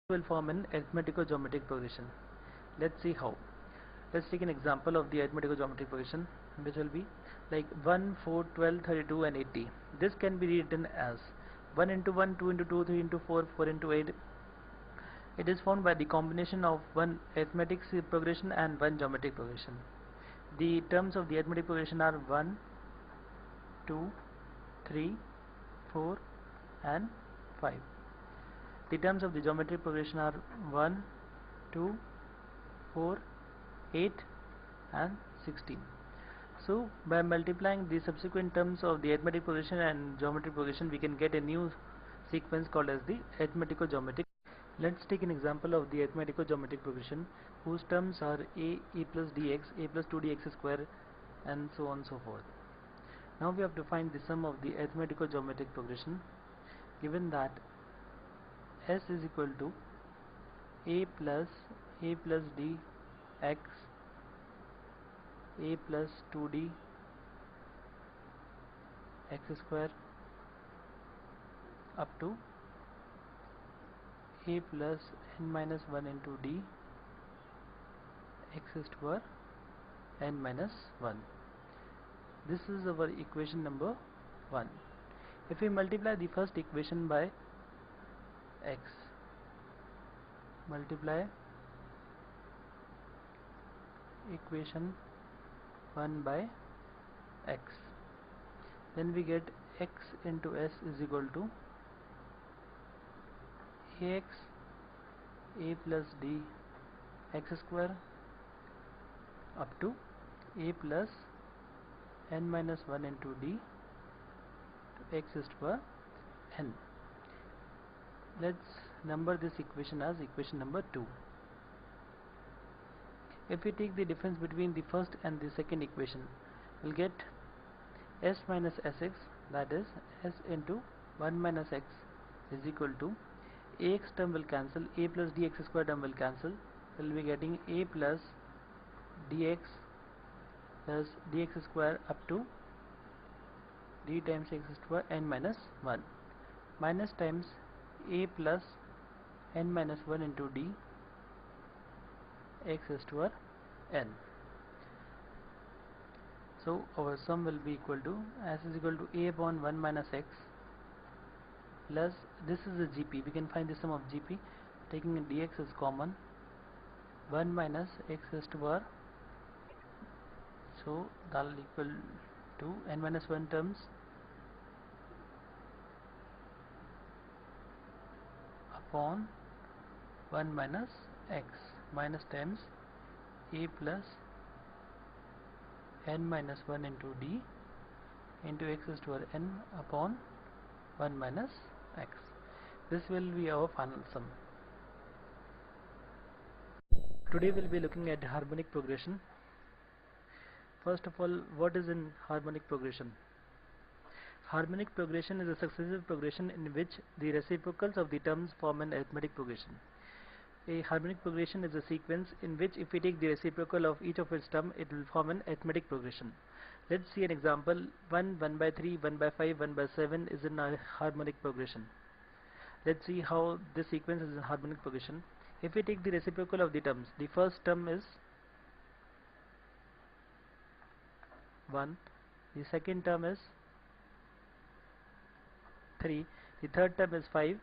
will form an arithmetical geometric progression. Let's see how. Let's take an example of the arithmetical geometric progression, which will be like 1, 4, 12, 32 and 80. This can be written as 1 into 1, 2 into 2, 3 into 4, 4 into 8. It is formed by the combination of one arithmetic progression and one geometric progression. The terms of the arithmetic progression are 1, 2, 3, 4 and 5. The terms of the geometric progression are 1, 2, 4, 8 and 16. So by multiplying the subsequent terms of the arithmetic progression and geometric progression, we can get a new sequence called as the arithmetical geometric. Let's take an example of the arithmetical geometric progression whose terms are a plus dx, a plus 2dx square and so on and so forth. Now we have to find the sum of the arithmetical geometric progression, given that S is equal to a plus d x, a plus 2d x square up to a plus n minus 1 into d x to the power n minus 1. This is our equation number 1. If we multiply the first equation by x, multiply equation 1 by x, then we get x into s is equal to ax a plus d x square up to a plus n minus 1 into d to x is to the power n. Let's number this equation as equation number 2. If we take the difference between the first and the second equation, we'll get s minus sx, that is s into 1 minus x is equal to ax term will cancel, a plus dx square term will cancel, we'll be getting a plus dx plus dx square up to d times x is to the power n minus 1 minus times a plus n minus 1 into d x is to the power n. So our sum will be equal to s is equal to a upon 1 minus x plus, this is a GP, we can find the sum of GP taking dx is common, 1 minus x is to the power, so that will equal to n minus 1 terms upon 1 minus x minus times a plus n minus 1 into d into x is to the power n upon 1 minus x. This will be our final sum. Today we'll be looking at harmonic progression. First of all, what is in harmonic progression? Harmonic progression is a successive progression in which the reciprocals of the terms form an arithmetic progression. A harmonic progression is a sequence in which if we take the reciprocal of each of its term, it will form an arithmetic progression. Let's see an example. 1, 1 by 3, 1 by 5, 1 by 7 is in a harmonic progression. Let's see how this sequence is in harmonic progression. If we take the reciprocal of the terms, the first term is 1, the second term is 3, the third term is 5,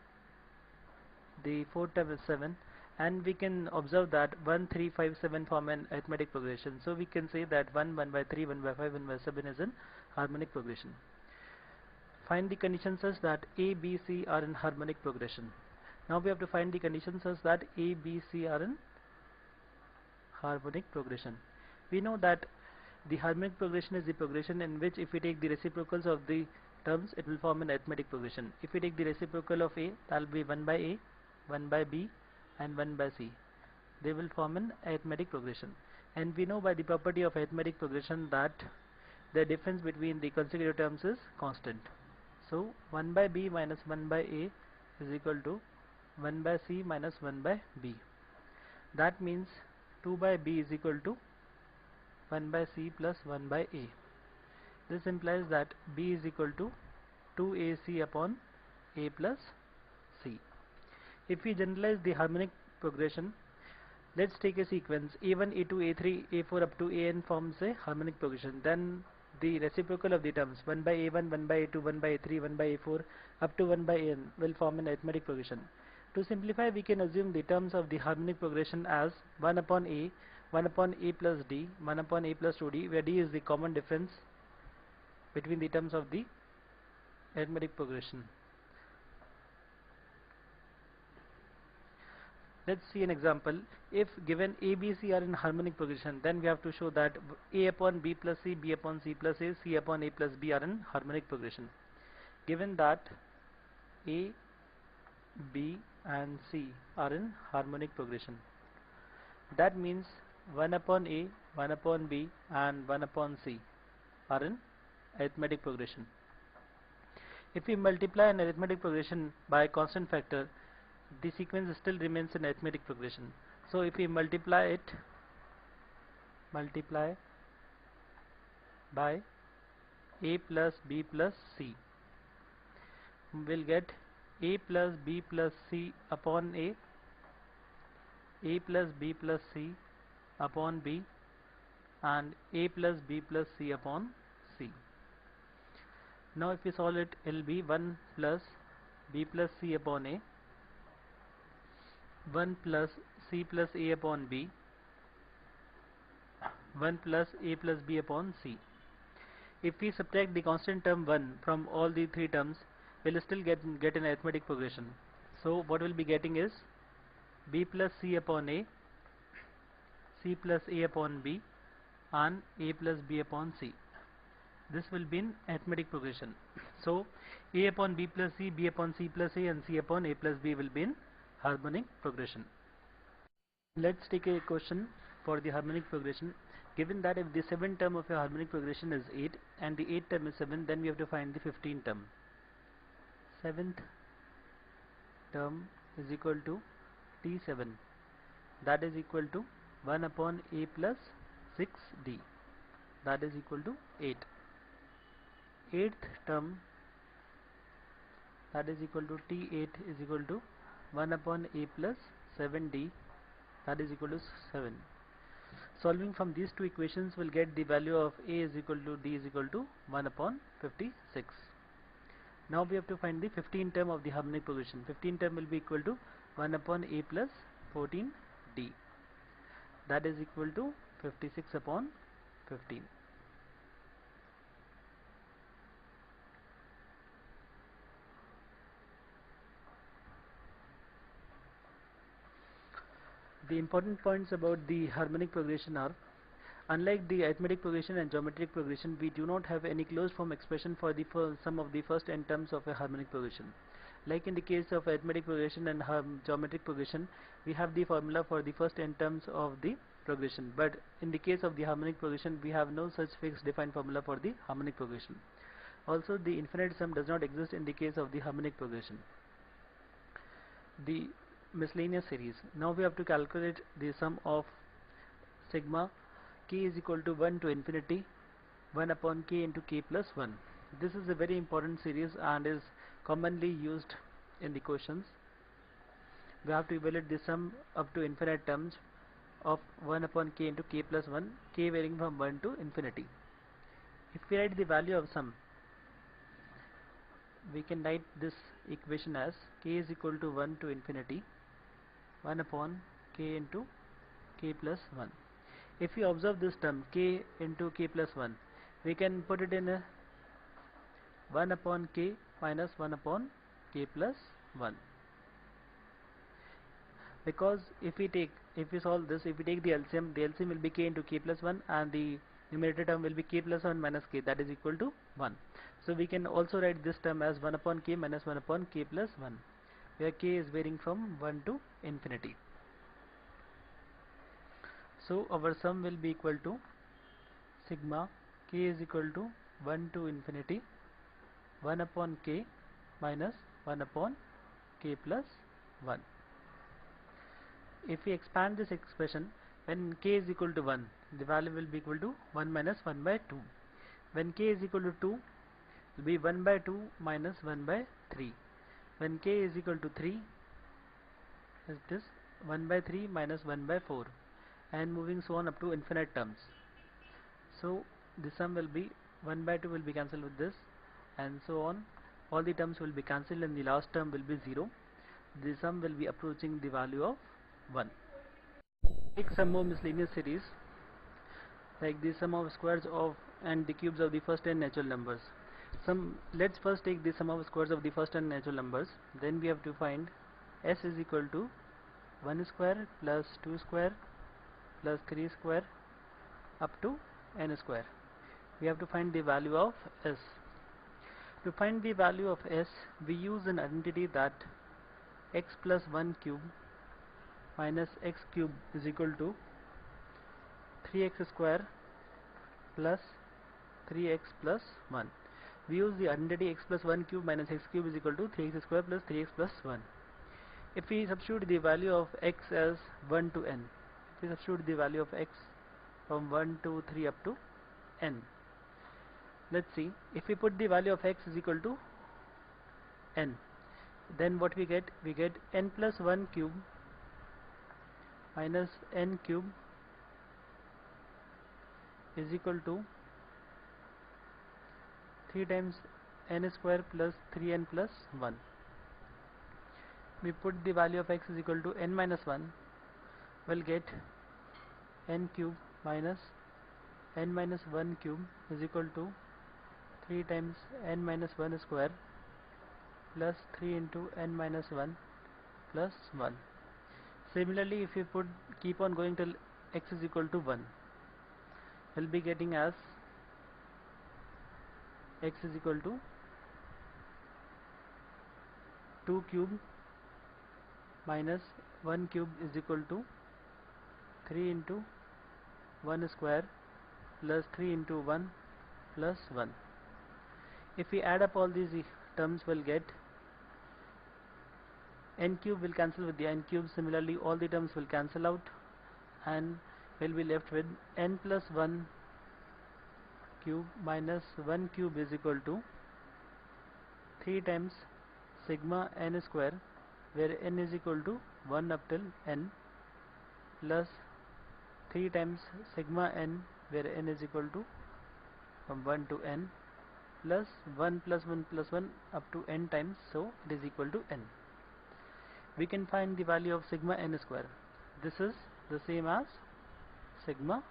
the fourth term is 7, and we can observe that 1, 3, 5, 7 form an arithmetic progression. So we can say that 1, 1 by 3, 1 by 5, 1 by 7 is an harmonic progression. Find the conditions such that A, B, C are in harmonic progression. Now we have to find the conditions such that A, B, C are in harmonic progression. We know that the harmonic progression is the progression in which if we take the reciprocals of the terms, it will form an arithmetic progression. If we take the reciprocal of A, that will be 1 by A, 1 by B and 1 by C. They will form an arithmetic progression. And we know by the property of arithmetic progression that the difference between the consecutive terms is constant. So 1 by B minus 1 by A is equal to 1 by C minus 1 by B. That means 2 by B is equal to 1 by C plus 1 by A. This implies that B is equal to 2AC upon A plus C. If we generalize the harmonic progression, let's take a sequence a1, a2, a3, a4 up to an forms a harmonic progression. Then the reciprocal of the terms 1 by a1, 1 by a2, 1 by a3, 1 by a4 up to 1 by an will form an arithmetic progression. To simplify, we can assume the terms of the harmonic progression as 1 upon a, 1 upon a plus d, 1 upon a plus 2d, where d is the common difference between the terms of the arithmetic progression. Let's see an example. If given a, b, c are in harmonic progression, then we have to show that a upon b plus c, b upon c plus a, c upon a plus b are in harmonic progression. Given that a, b and c are in harmonic progression, that means 1 upon a, 1 upon b and 1 upon c are in arithmetic progression. If we multiply an arithmetic progression by a constant factor, the sequence still remains in arithmetic progression. So if we multiply by a plus b plus c, we'll get a plus b plus c upon a plus b plus c upon b, and a plus b plus c upon c. Now if we solve it, it will be 1 plus b plus c upon a, 1 plus c plus a upon b, 1 plus a plus b upon c. If we subtract the constant term 1 from all the three terms, we'll still get an arithmetic progression. So what we'll be getting is b plus c upon a, c plus a upon b, and a plus b upon c. This will be in arithmetic progression. So a upon b plus c, b upon c plus a, and c upon a plus b will be in harmonic progression. Let's take a question for the harmonic progression. Given that if the 7th term of a harmonic progression is 8 and the 8th term is 7, then we have to find the 15th term. 7th term is equal to T7, that is equal to 1 upon a plus 6d, that is equal to 8. 8th term, that is equal to T8, is equal to 1 upon a plus 7d, that is equal to 7. Solving from these two equations, we'll get the value of a is equal to d is equal to 1 upon 56. Now we have to find the 15th term of the harmonic progression. 15th term will be equal to 1 upon a plus 14d, that is equal to 56 upon 15. The important points about the harmonic progression are: unlike the arithmetic progression and geometric progression, we do not have any closed form expression for the sum of the first n terms of a harmonic progression. Like in the case of arithmetic progression and geometric progression, we have the formula for the first n terms of the progression, but in the case of the harmonic progression, we have no such fixed defined formula for the harmonic progression. Also, the infinite sum does not exist in the case of the harmonic progression. The miscellaneous series. Now we have to calculate the sum of sigma k is equal to 1 to infinity 1 upon k into k plus 1. This is a very important series and is commonly used in the questions. We have to evaluate the sum up to infinite terms of 1 upon k into k plus 1, k varying from 1 to infinity. If we write the value of sum, we can write this equation as k is equal to 1 to infinity 1 upon k into k plus 1. If we observe this term k into k plus 1, we can put it in a 1 upon k minus 1 upon k plus 1, because if we solve this, if we take the LCM will be k into k plus 1 and the numerator term will be k plus 1 minus k, that is equal to 1. So we can also write this term as 1 upon k minus 1 upon k plus 1, where k is varying from 1 to infinity. So our sum will be equal to sigma k is equal to 1 to infinity 1 upon k minus 1 upon k plus 1. If we expand this expression, when k is equal to 1, the value will be equal to 1 minus 1 by 2. When k is equal to 2, it will be 1 by 2 minus 1 by 3. When k is equal to 3, It is 1 by 3 minus 1 by 4, and moving so on up to infinite terms. So the sum will be 1 by 2 will be cancelled with this, and so on. All the terms will be cancelled and the last term will be 0. The sum will be approaching the value of 1. Take some more miscellaneous series, like the sum of squares of and the cubes of the first 10 natural numbers. Let's first take the sum of squares of the first 10 natural numbers. Then we have to find s is equal to 1 square plus 2 square plus 3 square up to n square. We have to find the value of s. To find the value of s, we use an identity that x plus 1 cube minus x cube is equal to 3x square plus 3x plus 1. We use the identity x plus 1 cube minus x cube is equal to 3x square plus 3x plus 1. If we substitute the value of x as 1 to n, if we substitute the value of x from 1 to 3 up to n, let's see, if we put the value of x is equal to n, then what we get n plus 1 cube minus n cube is equal to 3 times n square plus 3n plus 1. We put the value of x is equal to n minus 1, we'll get n cube minus n minus 1 cube is equal to 3 times n minus 1 square plus 3 into n minus 1 plus 1. Similarly, if we keep on going till x is equal to 1, we'll be getting as x is equal to 2 cube minus 1 cube is equal to 3 into 1 square plus 3 into 1 plus 1. If we add up all these terms, we'll get n cube will cancel with the n cube. Similarly, all the terms will cancel out and we'll be left with n plus 1 cube minus 1 cube is equal to 3 times sigma n square, where n is equal to 1 up till n, plus 3 times sigma n, where n is equal to from 1 to n, plus 1 plus 1 plus 1 up to n times, so it is equal to n. We can find the value of sigma n square. This is the same as sigma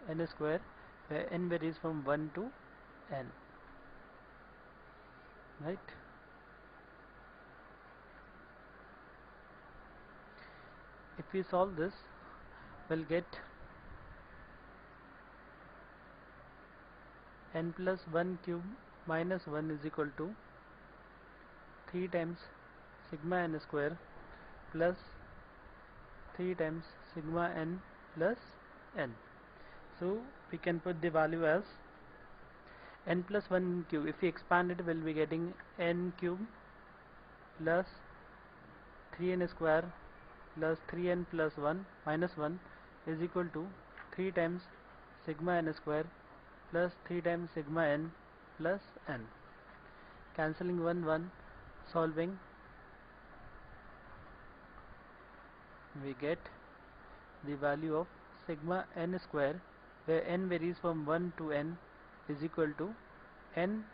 n square, where n varies from 1 to n, right? If we solve this, we'll get n plus 1 cube minus 1 is equal to 3 times sigma n square plus 3 times sigma n plus n. So we can put the value as n plus 1 cube. If we expand it, we'll be getting n cube plus 3n square plus 3n plus 1 minus 1 is equal to 3 times sigma n square plus 3 times sigma n plus n. Cancelling 1 1, solving, we get the value of sigma n square, where n varies from 1 to n, is equal to n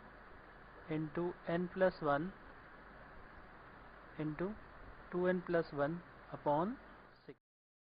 into n plus 1 into 2n plus 1 upon